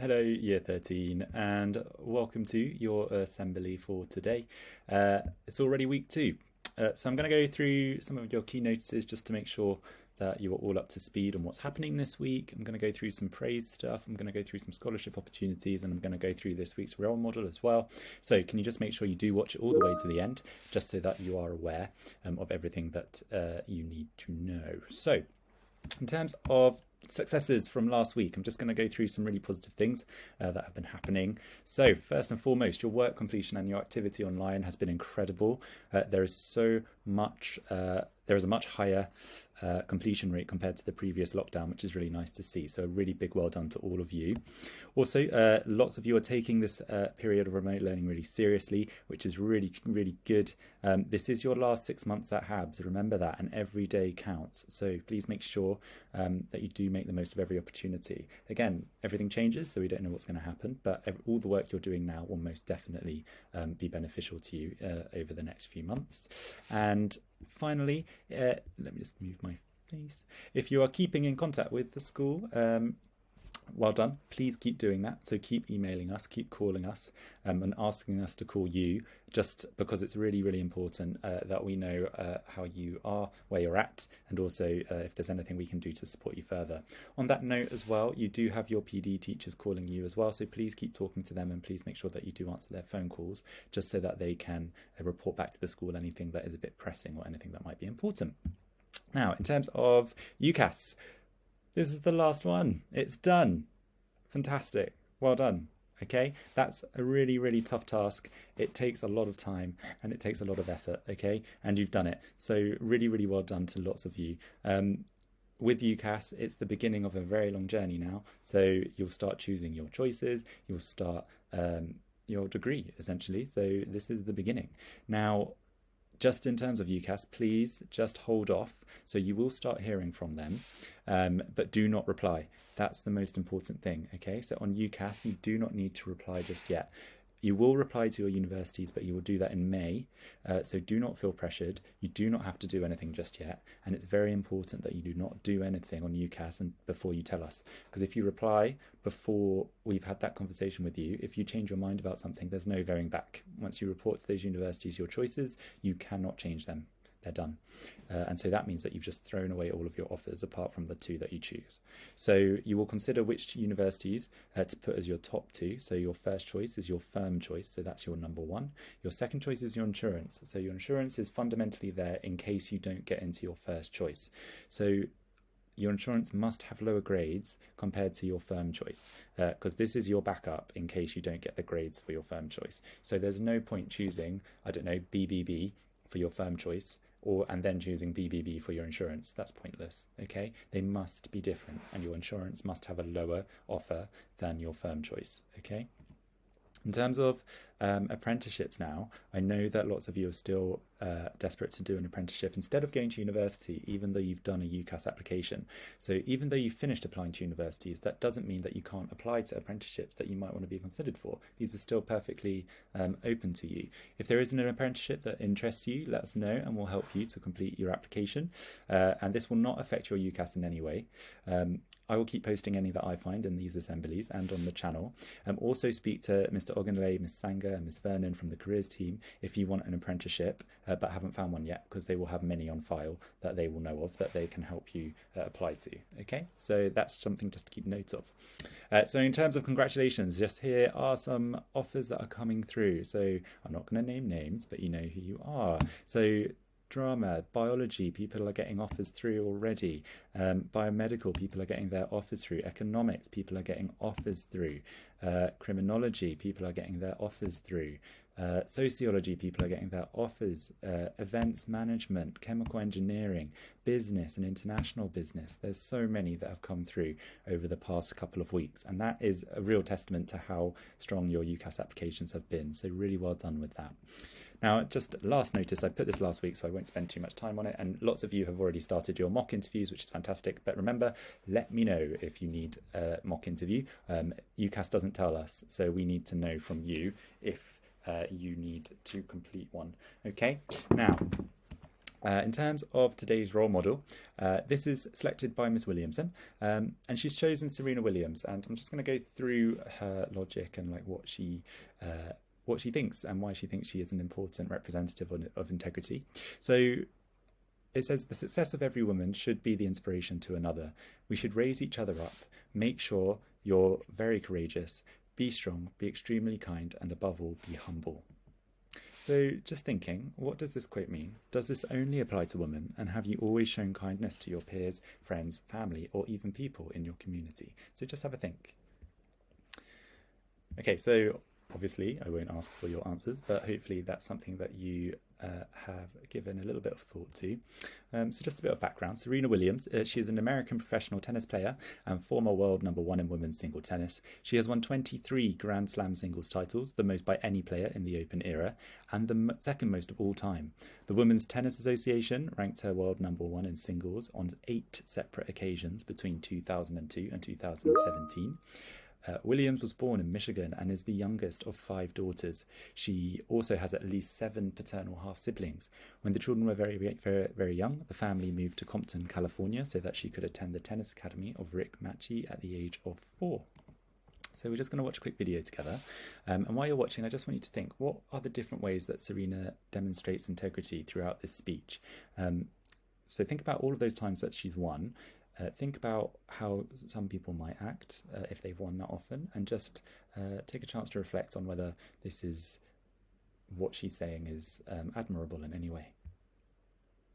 Hello, Year 13, and welcome to your assembly for today. It's already week two, so I'm going to go through some of your key notices just to make sure that you are all up to speed on what's happening this week. I'm going to go through some praise stuff, I'm going to go through some scholarship opportunities, and I'm going to go through this week's role model as well. So can you just make sure you do watch it all the way to the end, just so that you are aware of everything that you need to know. So in terms of successes from last week, I'm just going to go through some really positive things that have been happening. So first and foremost, your work completion and your activity online has been incredible. There is a much higher completion rate compared to the previous lockdown, which is really nice to see. So a really big well done to all of you. Also, lots of you are taking this period of remote learning really seriously, which is really, really good. This is your last 6 months at HABS, remember that, and every day counts. So please make sure that you do make the most of every opportunity. Again, everything changes, so we don't know what's going to happen, but all the work you're doing now will most definitely be beneficial to you over the next few months. And finally, let me just move my face. If you are keeping in contact with the school, well done. Please keep doing that. So keep emailing us, keep calling us, and asking us to call you, just because it's really, really important that we know how you are, where you're at, and also if there's anything we can do to support you further. On that note as well, you do have your PD teachers calling you as well, so please keep talking to them, and please make sure that you do answer their phone calls, just so that they can report back to the school anything that is a bit pressing or anything that might be important. Now, in terms of UCAS, this is the last one. It's done. Fantastic. Well done. Okay, that's a really, really tough task. It takes a lot of time and it takes a lot of effort. Okay, and you've done it. So really, really well done to lots of you. With UCAS, it's the beginning of a very long journey now. So you'll start choosing your choices. You'll start your degree, essentially. So this is the beginning. Now, just in terms of UCAS, please just hold off. So you will start hearing from them, but do not reply. That's the most important thing, okay? So on UCAS, you do not need to reply just yet. You will reply to your universities, but you will do that in May. So do not feel pressured. You do not have to do anything just yet. And it's very important that you do not do anything on UCAS and before you tell us. Because if you reply before we've had that conversation with you, if you change your mind about something, there's no going back. Once you report to those universities your choices, you cannot change them. They're done. And so that means that you've just thrown away all of your offers apart from the two that you choose. So you will consider which universities to put as your top two. So your first choice is your firm choice. So that's your number one. Your second choice is your insurance. So your insurance is fundamentally there in case you don't get into your first choice. So your insurance must have lower grades compared to your firm choice, because this is your backup in case you don't get the grades for your firm choice. So there's no point choosing, I don't know, BBB for your firm choice, and then choosing BBB for your insurance. That's pointless, okay? They must be different, and your insurance must have a lower offer than your firm choice, okay? In terms of apprenticeships now, I know that lots of you are still desperate to do an apprenticeship instead of going to university, even though you've done a UCAS application. So even though you've finished applying to universities, that doesn't mean that you can't apply to apprenticeships that you might want to be considered for. These are still perfectly open to you. If there isn't an apprenticeship that interests you, let us know and we'll help you to complete your application. And this will not affect your UCAS in any way. I will keep posting any that I find in these assemblies and on the channel. Also speak to Mr. Ogunle, Ms. Sanger and Ms. Vernon from the careers team if you want an apprenticeship but haven't found one yet, because they will have many on file that they will know of that they can help you apply to. Okay, so that's something just to keep note of. So in terms of congratulations, just here are some offers that are coming through. So I'm not going to name names, but you know who you are. So drama, biology, people are getting offers through already. Biomedical, people are getting their offers through. Economics, people are getting offers through. Criminology, people are getting their offers through. Sociology, people are getting their offers. Events management, chemical engineering, business and international business. There's so many that have come through over the past couple of weeks, and that is a real testament to how strong your UCAS applications have been. So really well done with that. Now, just last notice, I put this last week, so I won't spend too much time on it, and lots of you have already started your mock interviews, which is fantastic, but remember, let me know if you need a mock interview. UCAS doesn't tell us, so we need to know from you if you need to complete one. Okay, now, In terms of today's role model, this is selected by Miss Williamson, and she's chosen Serena Williams. And I'm just going to go through her logic and like what she thinks and why she thinks she is an important representative of integrity. So it says the success of every woman should be the inspiration to another. We should raise each other up. Make sure you're very courageous. Be strong. Be extremely kind, and above all, be humble. So just thinking, what does this quote mean? Does this only apply to women? And have you always shown kindness to your peers, friends, family, or even people in your community? So just have a think. Okay, so obviously I won't ask for your answers, but hopefully that's something that you have given a little bit of thought to. So just a bit of background. Serena Williams, she is an American professional tennis player and former world #1 in women's single tennis. She has won 23 Grand Slam singles titles, the most by any player in the Open era, and the second most of all time. The Women's Tennis Association ranked her world #1 in singles on 8 separate occasions between 2002 and 2017. Williams was born in Michigan and is the youngest of 5 daughters. She also has at least 7 paternal half-siblings. When the children were very, very, very young, the family moved to Compton, California, so that she could attend the tennis academy of Rick Macci at the age of 4. So we're just going to watch a quick video together. And while you're watching, I just want you to think, what are the different ways that Serena demonstrates integrity throughout this speech? So think about all of those times that she's won. Think about how some people might act if they've won that often, and just take a chance to reflect on whether this is what she's saying is admirable in any way.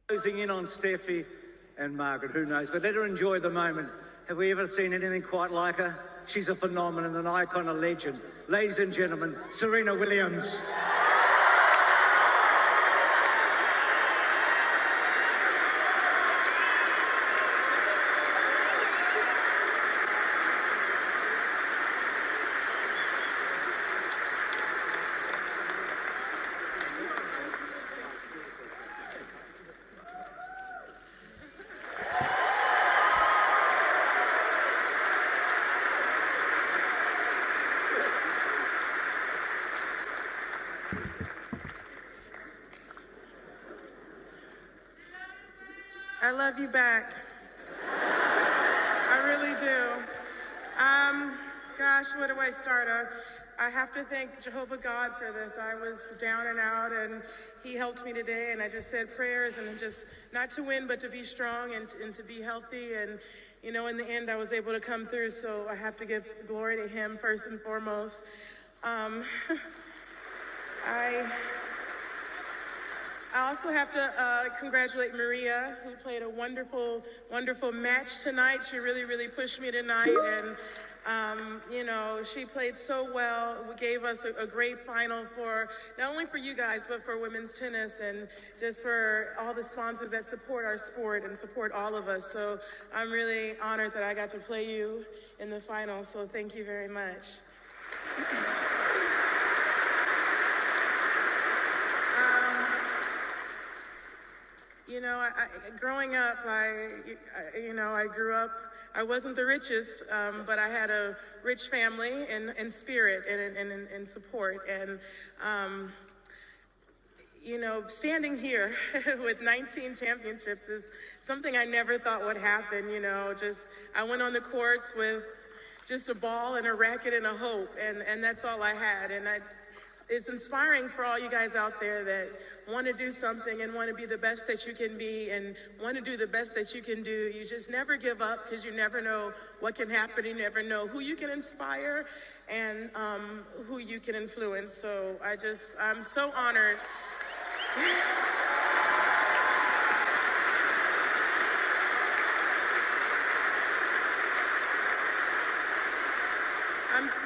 Closing in on Steffi and Margaret, who knows, but let her enjoy the moment. Have we ever seen anything quite like her? She's a phenomenon, an icon, a legend. Ladies and gentlemen, Serena Williams. I love you back. I really do. Gosh, where do I start? I have to thank Jehovah God for this. I was down and out, and he helped me today, and I just said prayers, and just not to win, but to be strong and to be healthy. And, you know, in the end, I was able to come through, so I have to give glory to him first and foremost. I also have to congratulate Maria, who played a wonderful, wonderful match tonight. She really, really pushed me tonight, and you know, she played so well. We gave us a great final for, not only for you guys, but for women's tennis, and just for all the sponsors that support our sport and support all of us. So I'm really honored that I got to play you in the final, so thank you very much. You know, growing up, I grew up, I wasn't the richest, but I had a rich family in spirit and in support. And, you know, standing here with 19 championships is something I never thought would happen. You know, I went on the courts with just a ball and a racket and a hope, and that's all I had. And it's inspiring for all you guys out there that want to do something and want to be the best that you can be and want to do the best that you can do. You just never give up, because you never know what can happen. You never know who you can inspire and who you can influence. So I'm so honored.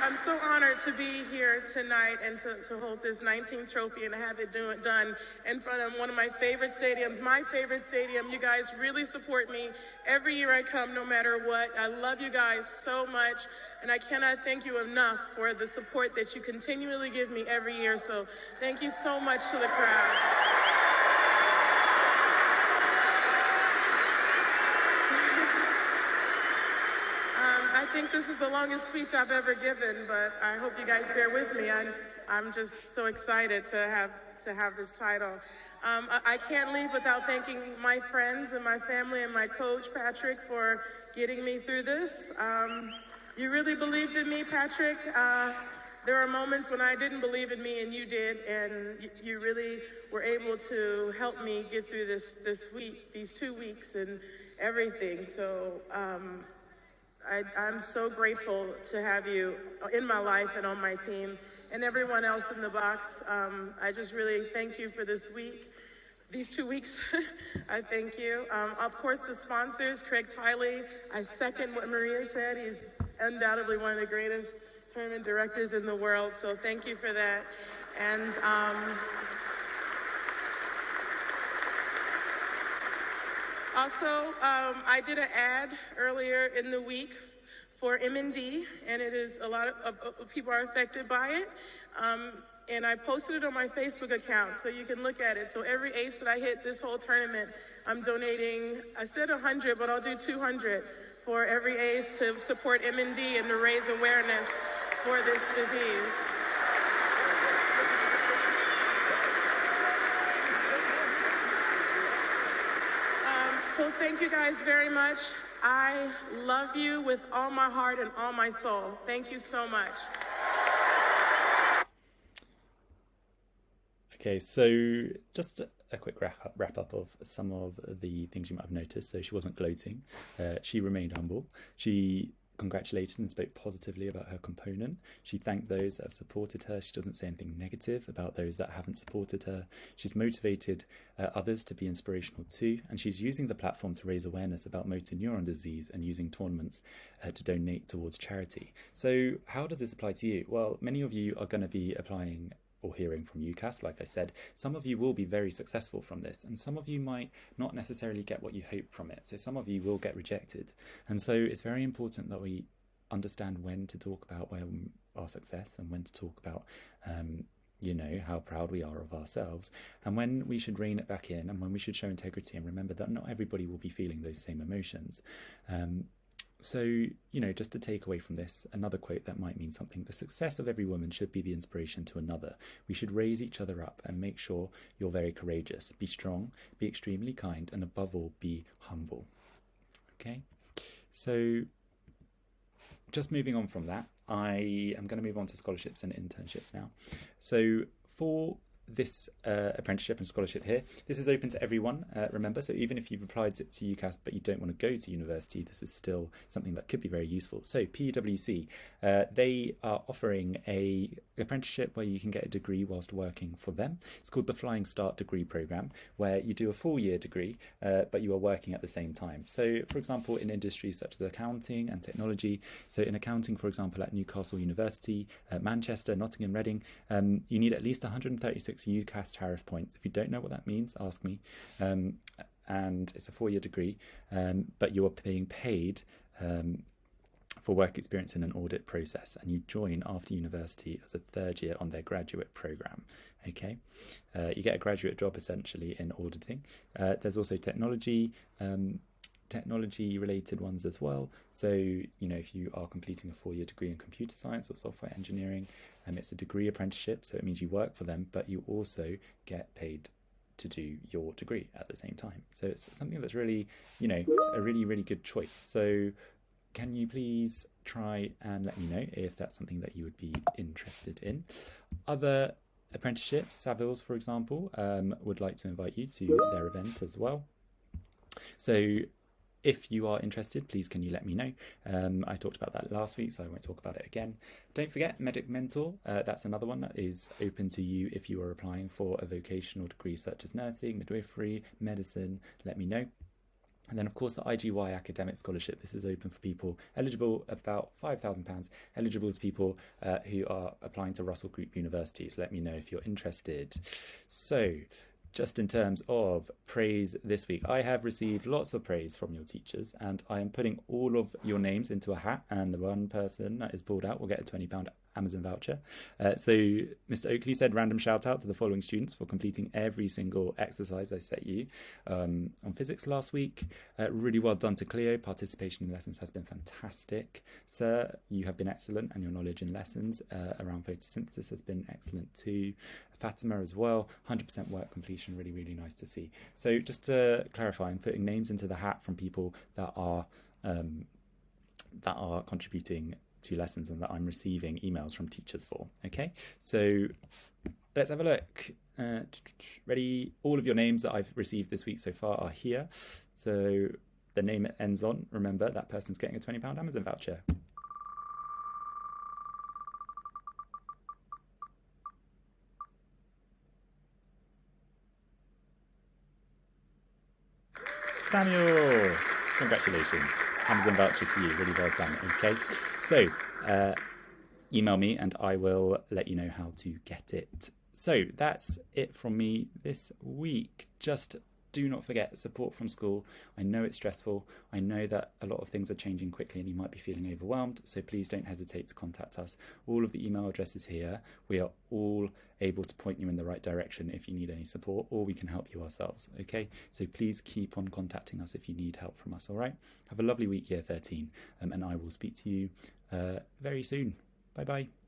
I'm so honored to be here tonight and to hold this 19th trophy and have it done in front of one of my favorite stadiums, my favorite stadium. You guys really support me every year I come, no matter what. I love you guys so much, and I cannot thank you enough for the support that you continually give me every year. So thank you so much to the crowd. I think this is the longest speech I've ever given, but I hope you guys bear with me. I'm just so excited to have this title. I can't leave without thanking my friends and my family and my coach, Patrick, for getting me through this. You really believed in me, Patrick. There are moments when I didn't believe in me and you did, and you really were able to help me get through this week, these 2 weeks and everything. So I'm so grateful to have you in my life and on my team, and everyone else in the box. I just really thank you for this week. These 2 weeks, I thank you. Of course, the sponsors, Craig Tiley, I second what Maria said. He's undoubtedly one of the greatest tournament directors in the world, so thank you for that. And also, I did an ad earlier in the week for M&D, and it is a lot of people are affected by it. And I posted it on my Facebook account, so you can look at it. So every ace that I hit this whole tournament, I'm donating, I said 100, but I'll do 200 for every ace to support M&D and to raise awareness for this disease. So thank you guys very much. I love you with all my heart and all my soul. Thank you so much. Okay, so just a quick wrap up of some of the things you might have noticed. So she wasn't gloating. She remained humble. She congratulated and spoke positively about her component. She thanked those that have supported her. She doesn't say anything negative about those that haven't supported her. She's motivated others to be inspirational too, and she's using the platform to raise awareness about motor neuron disease and using tournaments to donate towards charity. So how does this apply to you? Well, many of you are going to be applying or hearing from UCAS, like I said. Some of you will be very successful from this, and some of you might not necessarily get what you hope from it. So some of you will get rejected. And so it's very important that we understand when to talk about our success and when to talk about, how proud we are of ourselves, and when we should rein it back in and when we should show integrity and remember that not everybody will be feeling those same emotions. So, just to take away from this, another quote that might mean something: the success of every woman should be the inspiration to another. We should raise each other up and make sure you're very courageous. Be strong, be extremely kind, and above all, be humble. Okay? So, just moving on from that, I am going to move on to scholarships and internships now. So, for this apprenticeship and scholarship here, this is open to everyone, remember, so even if you've applied to UCAS but you don't want to go to university, this is still something that could be very useful. So PwC, they are offering a apprenticeship where you can get a degree whilst working for them. It's called the Flying Start degree program, where you do a full year degree but you are working at the same time. So for example, in industries such as accounting and technology, so in accounting, for example, at Newcastle University, Manchester, Nottingham, Reading, you need at least 136 UCAS tariff points. If you don't know what that means, ask me. And it's a 4-year degree, but you are being paid for work experience in an audit process, and you join after university as a 3rd year on their graduate program. Okay, you get a graduate job essentially in auditing. There's also technology related ones as well. So, if you are completing a 4-year degree in computer science or software engineering, it's a degree apprenticeship, so it means you work for them, but you also get paid to do your degree at the same time. So it's something that's really, a really, really good choice. So can you please try and let me know if that's something that you would be interested in? Other apprenticeships, Savills, for example, would like to invite you to their event as well. So if you are interested, please can you let me know? I talked about that last week, so I won't talk about it again. Don't forget Medic Mentor. That's another one that is open to you if you are applying for a vocational degree such as nursing, midwifery, medicine. Let me know. And then, of course, the IGY Academic Scholarship. This is open for people eligible, about £5,000, eligible to people who are applying to Russell Group universities. Let me know if you're interested. So, just in terms of praise this week, I have received lots of praise from your teachers, and I am putting all of your names into a hat, and the one person that is pulled out will get a £20 Amazon voucher. So Mr. Oakley said, random shout out to the following students for completing every single exercise I set you on physics last week. Really well done to Cleo. Participation in lessons has been fantastic. Sir, you have been excellent, and your knowledge in lessons around photosynthesis has been excellent too. Fatima as well, 100% work completion information. Really, really nice to see. So just to clarify, I'm putting names into the hat from people that are contributing to lessons and that I'm receiving emails from teachers for. Okay, so let's have a look. Ready? All of your names that I've received this week so far are here. So the name it ends on, remember, that person's getting a £20 Amazon voucher. Samuel, congratulations. Amazon voucher to you. Really well done. Okay, so email me and I will let you know how to get it. So that's it from me this week. Just do not forget support from school. I know it's stressful. I know that a lot of things are changing quickly and you might be feeling overwhelmed. So please don't hesitate to contact us. All of the email addresses here. We are all able to point you in the right direction if you need any support, or we can help you ourselves. Okay, so please keep on contacting us if you need help from us. All right, have a lovely week, year 13, and I will speak to you very soon. Bye bye.